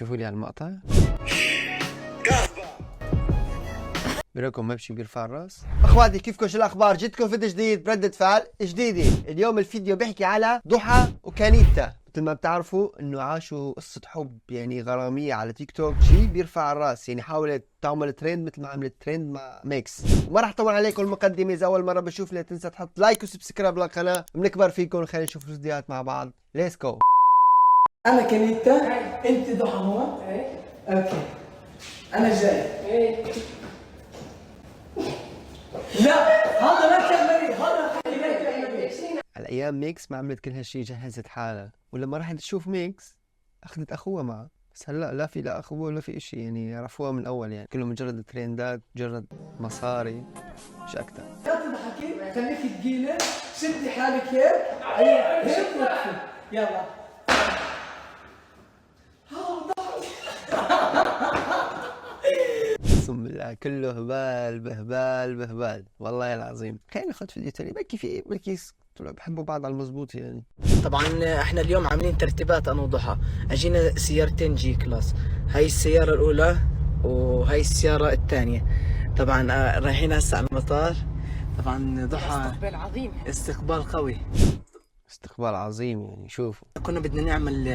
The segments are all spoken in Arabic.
شوفوا لي هالمقطع. برايكم ما بشي بيرفع الراس؟ اخواتي كيفكم؟ شو الاخبار؟ جيتكم فيديو جديد بردة فعل جديدة. اليوم الفيديو بيحكي على ضحى وكانيتا. مثل ما بتعرفوا انه عاشوا قصة حب يعني غرامية على تيك توك، شي بيرفع الراس، يعني حاولت تعمل ترند مثل ما عملت ترند مع ميكس. وما راح اطول عليكم المقدمة، اذا اول مرة بشوف لا تنسى تحط لايك وسبسكرايب للقناة. بنكبر فيكم، خلينا نشوف الفيديوهات مع بعض. ليتس جو. انا كانيتا، انت ضحى هون. اوكي انا جاي. لا هذا لا تعملي، هذا خلي لا تعملي. على ايام ميكس ما عملت كل هالشي، جهزت حالها، ولما راحت تشوف ميكس اخذت اخوها معها. بس هلا لا في لا اخوه ولا في اشي، يعني يعرفوها من اول، يعني كله مجرد ترندات، مجرد مصاري، مش اكثر. لا تضحكي، خليكي ثقيله، شدي حالك هيك هيك وقفي، يلا. اقسم بالله كله هبال بهبال بهبال، والله العظيم. خلينا ناخذ فيديو ثاني، بكي في بكي طلعوا بحبوا بعض على المزبوط يعني. طبعا احنا اليوم عاملين ترتيبات انا وضحى، اجينا سيارتين جي كلاس، هاي السيارة الاولى وهاي السيارة الثانية. طبعا رايحين هسه على المطار. طبعا ضحى استقبال عظيم، استقبال قوي، استقبال عظيم يعني. شوفوا كنا بدنا نعمل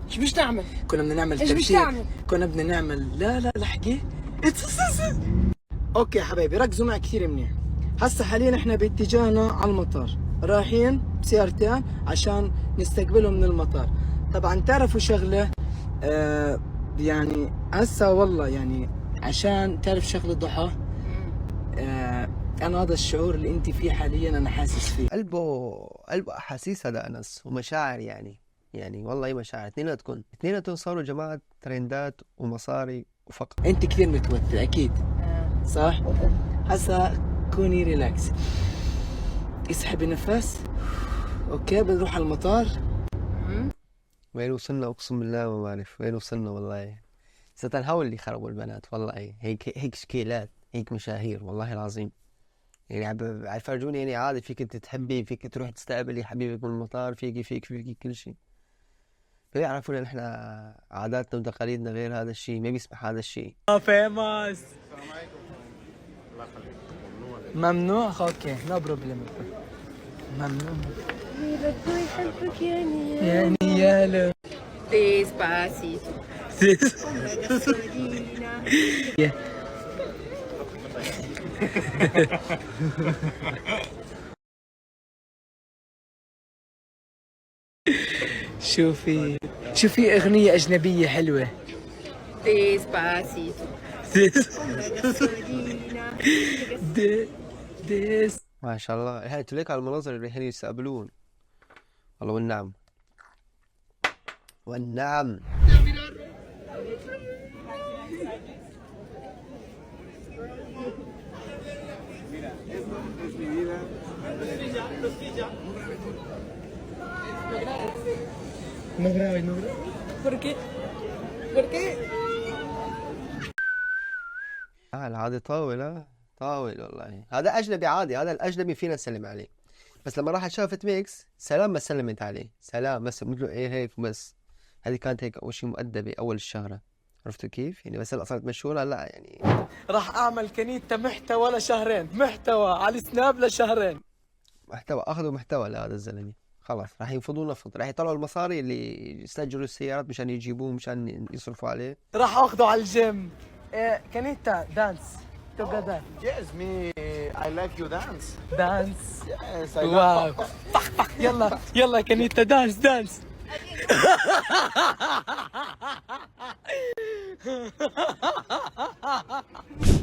ايش بدنا نعمل؟ كنا بدنا نعمل إيش تبشير، بتعمل؟ كنا بدنا نعمل لا لحقي. اوكي حبايبي ركزوا معي كثير منيح. هسه حاليا احنا باتجاهنا على المطار، رايحين بسيارتين عشان نستقبلهم من المطار. طبعا تعرفوا شغله، يعني هسه والله يعني عشان تعرف شغله ضحى، انا هذا الشعور اللي انت فيه حاليا انا حاسس فيه. قلبه احاسيس هذا انس ومشاعر، يعني والله مشاعر. اثنيناتكم صاروا جماعة ترندات ومصاري وفقط. انت كثير متوتر اكيد صح؟ هسه كوني ريلاكس، اسحبي نفس. اوكي بنروح على المطار. وين وصلنا؟ اقسم بالله ما بعرف وين وصلنا والله. ستة الهول اللي خربوا البنات والله. هيك شكيلات، هيك مشاهير والله العظيم. يعني عم يفرجوني يعني عادي، فيك انت تحبي، فيك تروح تستقبلي حبيبك من المطار، فيك كل شيء. بيعرفوا ان احنا عاداتنا وتقاليدنا غير هذا الشيء، ما بيسمح هذا الشيء. فيموس. ممنوع. اوكي نو بروبلم. ممنوع. بده يحبك يا يا نيالو. ديسباسيتو. شوفي اغنية اجنبية حلوة. ديسباسيتو. ديس. ما شاء الله. هاي تليك على المناظر اللي رايحين يستقبلون. والله والنعم والنعم. No grabes. ¿Por qué? ¿Por qué? العادي طاول، طاول والله. هذا اجنبي عادي، هذا الاجنبي فينا نسلم عليه. بس لما راحت شافت ميكس سلام ما سلمت عليه، سلام بس مثل ايه هيك بس. هذه كانت هيك اول شيء مؤدبه اول الشهره، عرفتوا كيف؟ يعني بس هلا صارت مشهوره لا يعني. راح اعمل كنيتا محتوى لشهرين، محتوى على السناب لشهرين. محتوى، اخذوا محتوى لهذا الزلمه. خلاص راح ينفضونا فض، راح يطلعوا المصاري اللي يسجلوا السيارات مشان يجيبوه، مشان يصرفوا عليه. راح اخذه على الجيم. كنيتا دانس together. Yes, me. I like you dance. دانس. Yes, I واو. love. يلا كنيتا دانس.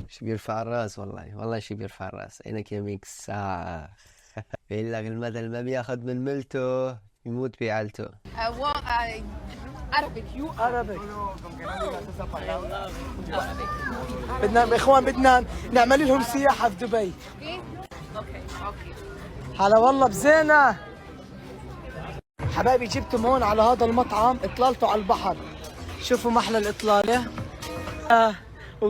شي بيرفع الراس والله شي بيرفع الراس. عينك يا ميكس. بيقول لك المثل ما بياخذ من ملته يموت بعيلته. Arabic. You Arabic. بدنا اخوان بدنا نعمل لهم سياحة في دبي. okay. هلا والله بزينة حبايبي. جبتهم هون على هذا المطعم، اطلالته على البحر. شوفوا محلى الاطلالة.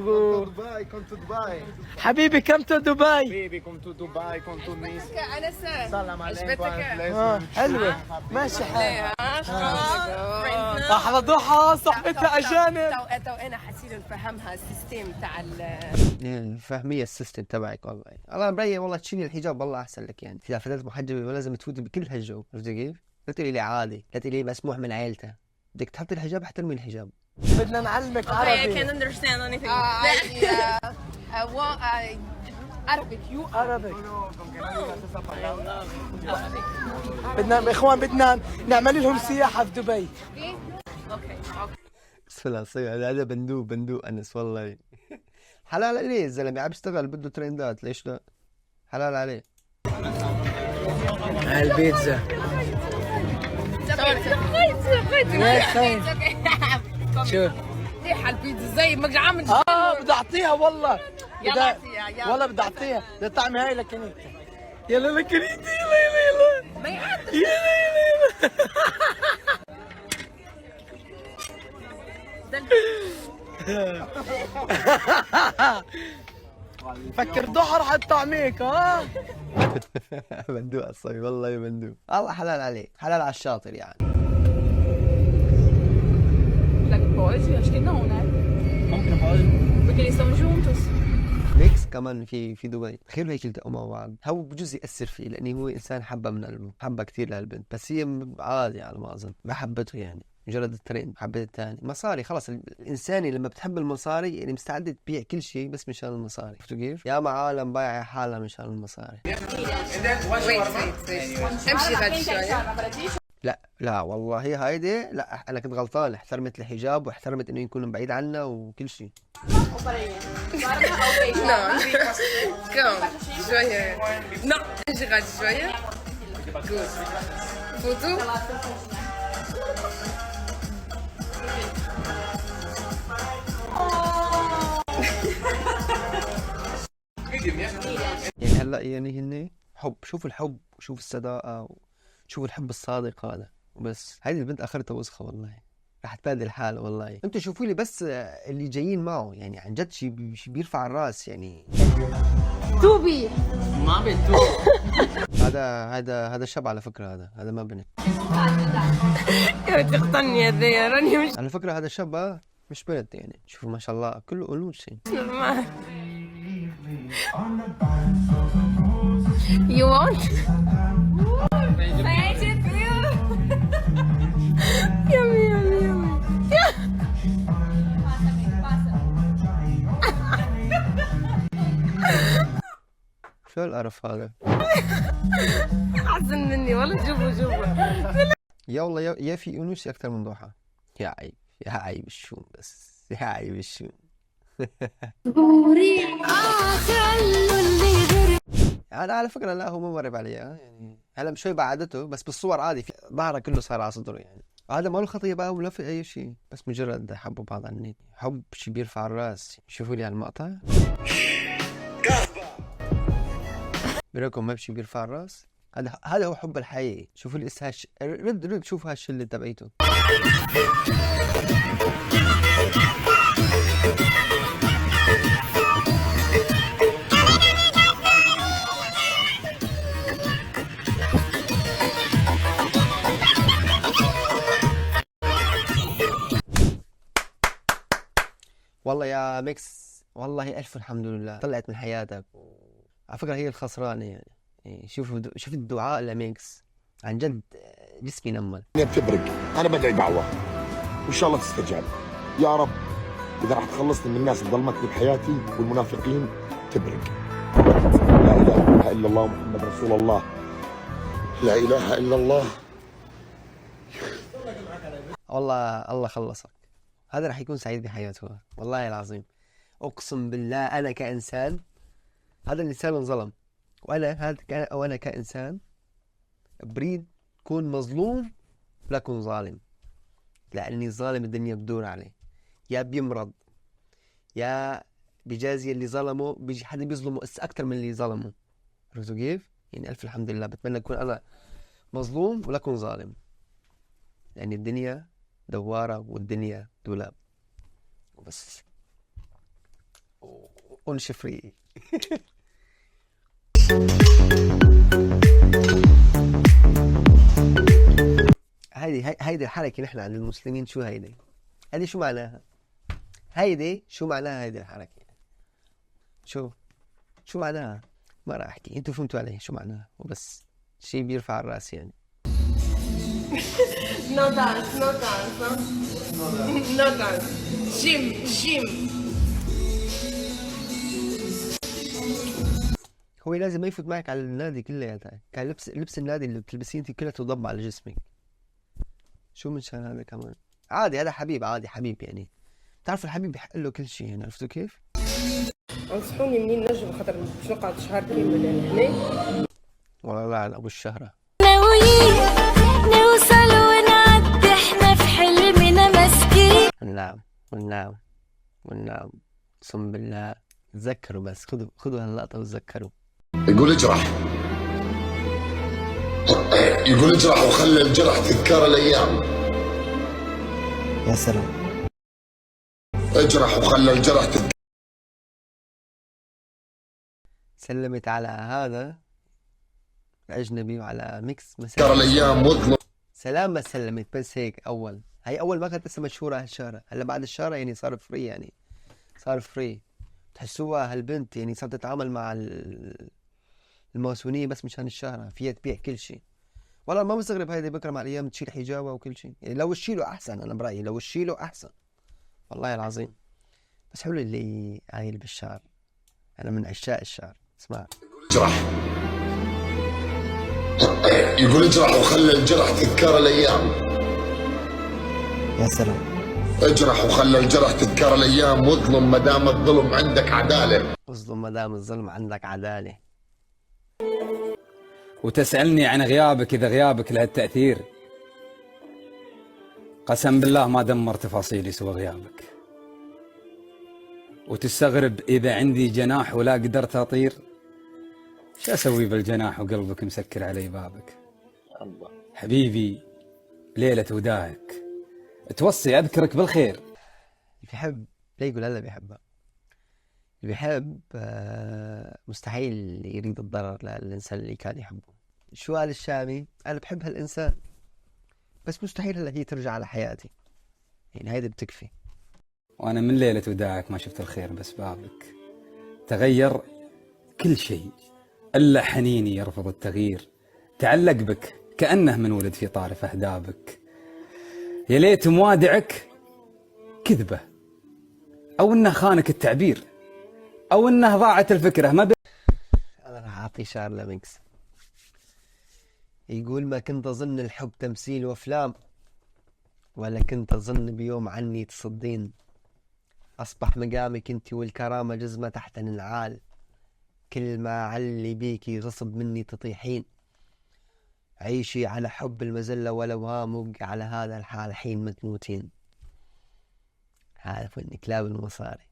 Dubai, come to Dubai. حبيبي كم تو دبي. Baby, come to Dubai, come to Nice. أنسة Salam عجبتك؟ alaikum. حلوة ماشي حال. أحلى ضحى صاحبتها أجانب. تو أنا حسيت نفهمها السيستم تاع يعني فهمية السيستم تبعك والله. الله مبين والله تشيلي الحجاب والله أحسن لك يعني. إذا فتاة محجبة لازم تفوتي بكل هالجو، عرفت كيف؟ لا تقولي لي عادي، لا تقولي لي مسموح من عيلتها. بدك تحطي الحجاب احترمي الحجاب. بدنا نعلمك I عربي. can't understand anything. Arabic. You عربي. بدنا إخوان بدنا نعمل لهم سياحة في دبي. okay. بسم الله الصيغة هذا بندوق أنس والله. حلال عليه الزلمة عم يشتغل بده ترندات ليش لا؟ حلال عليه. هاي البيتزا. شوف. ريحة البيتزا زي ما عامل. بدي أعطيها والله. يلا أعطيها يلا. والله بدي أعطيها. بدي طعمي هاي لكنيتا. يلا لكنيتا يلا. ما يعرف. يلا. فكر ضحى رح تطعميك ها. بندوق الصبي والله بندوق. الله حلال عليه، حلال على الشاطر يعني. Acho que não, né? Como que não pode? Porque eles estão juntos. ميكس كمان في دبي. تخيلوا هيك يلتقوا مع بعض. هو بجوز يأثر فيه لأنه هو إنسان حبه من قلبه، حبه كثير لهالبنت، بس هي عادي على ما أظن، ما حبته يعني. مجرد الترند حبيت الثاني مصاري. خلص الإنساني لما بتحب المصاري يعني مستعدة تبيع كل شيء بس مشان المصاري. شفتوا كيف؟ يا عالم بايعة حالها مشان المصاري. امشي غادي شوية. لا والله هايدي لا، انا كنت غلطان. احترمت الحجاب واحترمت انه يكون بعيد عنا وكل شيء. كم شوية. امشي غادي شوية. فوتو. يعني هلا يعني هن حب، شوف الحب وشوف الصداقة وشوف الحب الصادق هذا وبس. هذه البنت اخرتها وسخة والله، رح تبادل حال والله. انتوا شوفوا لي بس اللي جايين معه يعني عن جد شيء بيرفع الراس يعني. توبي. ما بتوب. هذا شاب على فكرة، هذا ما بنت يا تقطني هذايا راني مش على فكرة. هذا شاب مش بنت يعني. شوفوا ما شاء الله كله أنوثة. نورمال. You want? Yummy. شو القرف هذا؟ أحسن مني والله. شوفوا. يا والله يا في أنوثة أكثر من ضحى. يا عيب الشوم بس، يا عيب الشوم. انا على فكره لا هو ما مرب علي يعني. هلا شوي بعدته بس بالصور عادي في ظهره كله صار على صدره يعني. هذا ما له خطيه بقى ولا في اي شيء، بس مجرد حبوا بعض على النت. حب شي بيرفع الراس. شوفوا لي على المقطع برايكم ما بشي بيرفع الراس. هذا هو حب الحقيقي. شوفوا لي رد شوفوا هالشله تبعيته. والله يا ميكس والله ألف الحمد لله طلعت من حياتك. على فكرة هي الخسرانة يعني شوف الدعاء لميكس عن جد جسمي نمل. بتبرق. أنا بدعي دعوة وإن شاء الله تستجاب يا رب. إذا راح تخلصني من الناس اللي ظلمتني بحياتي والمنافقين تبرق. لا إله إلا الله محمد رسول الله. لا إله إلا الله. والله الله خلصك. هذا راح يكون سعيد بحياته والله العظيم. أقسم بالله أنا كإنسان، هذا الإنسان انظلم وأنا كإنسان بريد كون مظلوم لا كون ظالم. لأني الظالم الدنيا بدور عليه، يا بيمرض يا بجازي اللي ظلمه بيجي حدا بيظلمه أكثر من اللي ظلمه. عرفتوا كيف؟ يعني ألف الحمد لله. بتمنى أكون أنا مظلوم ولا أكون ظالم، لأن الدنيا دوارة والدنيا دولاب وبس. ونشفري. هيدي الحركة نحن عند المسلمين شو هيدي؟ هيدي شو معناها؟ هيدي شو معناها هيدي الحركة؟ شو معناها؟ ما راح احكي، انتوا فهمتوا علي شو معناها وبس. شيء بيرفع الراس يعني. No dance, no dance, no? No dance. Gym. هو لازم ما يفوت معك على النادي كلياتها، كان لبس النادي اللي بتلبسيه انت كلها تضم على جسمك. شو من شان هذا كمان؟ عادي، هذا حبيب، عادي حبيب يعني. بتعرف الحبيب بيحق له كل شيء يعني، عرفتوا كيف؟ انصحوني منين نجم خاطر باش نقعد شهر كامل يعني هنا. والله لعن ابو الشهرة. ناويين نوصل ونعدي احنا في حلمنا ماسكين. والنعم اقسم بالله. تذكروا بس، خذوا هاللقطة وتذكروا. يقول اجرح وخلي الجرح تذكر الايام. يا سلام. اجرح وخلي الجرح تذكر سلمت على هذا الأجنبي وعلى ميكس مثلا. الايام واظلم. سلام ما سلمت بس هيك. هي أول ما كانت لسه مشهورة هالشهرة، هلا بعد الشهرة يعني صار فري يعني. صار فري. تحسوها هالبنت يعني صارت تتعامل مع الماسونية بس مشان الشهرة، فيها تبيع كل شيء. والله ما مستغرب هيدي بكره مع الأيام تشيل حجابها وكل شيء يعني. لو تشيله أحسن، أنا برأيي لو تشيله أحسن والله العظيم. بس حلو اللي عايل بالشعر، أنا من عشاق الشعر. اسمع. يقول اجرح وخلي الجرح تذكر الايام. يا سلام. اجرح وخلي الجرح تذكر الايام، واظلم ما دام الظلم عندك عداله. اظلم ما دام الظلم عندك عداله. وتسألني عن غيابك إذا غيابك له التأثير. قسم بالله ما دمر تفاصيلي سوى غيابك. وتستغرب إذا عندي جناح ولا قدرت أطير. شو أسوي بالجناح وقلبك مسكر علي بابك؟ الله حبيبي ليلة وداعك توصي أذكرك بالخير. اللي بيحب لا يقول هلا بيحبها. اللي بيحب مستحيل يريد الضرر للإنسان اللي كان يحبه. شو قال الشامي؟ أنا بحب هالإنسان بس مستحيل هلا هي ترجع على حياتي يعني. هيدا بتكفي. وأنا من ليلة وداعك ما شفت الخير بس بابك. تغير كل شيء إلا حنيني يرفض التغيير. تعلق بك كأنه من ولد في طارف أهدابك. يا ليت موادعك كذبة، أو إنه خانك التعبير، أو إنه ضاعت الفكرة. أنا راح أعطي شعر لميكس يقول: ما كنت أظن الحب تمثيل وأفلام، ولا كنت أظن بيوم عني تصدين. أصبح مقامك انت والكرامة جزمة تحت النعال. كل ما علي بيكي غصب مني تطيحين. عيشي على حب المزلة ولو هامك، على هذا الحال حين ما تموتين. عارف اني كلاب المصاري.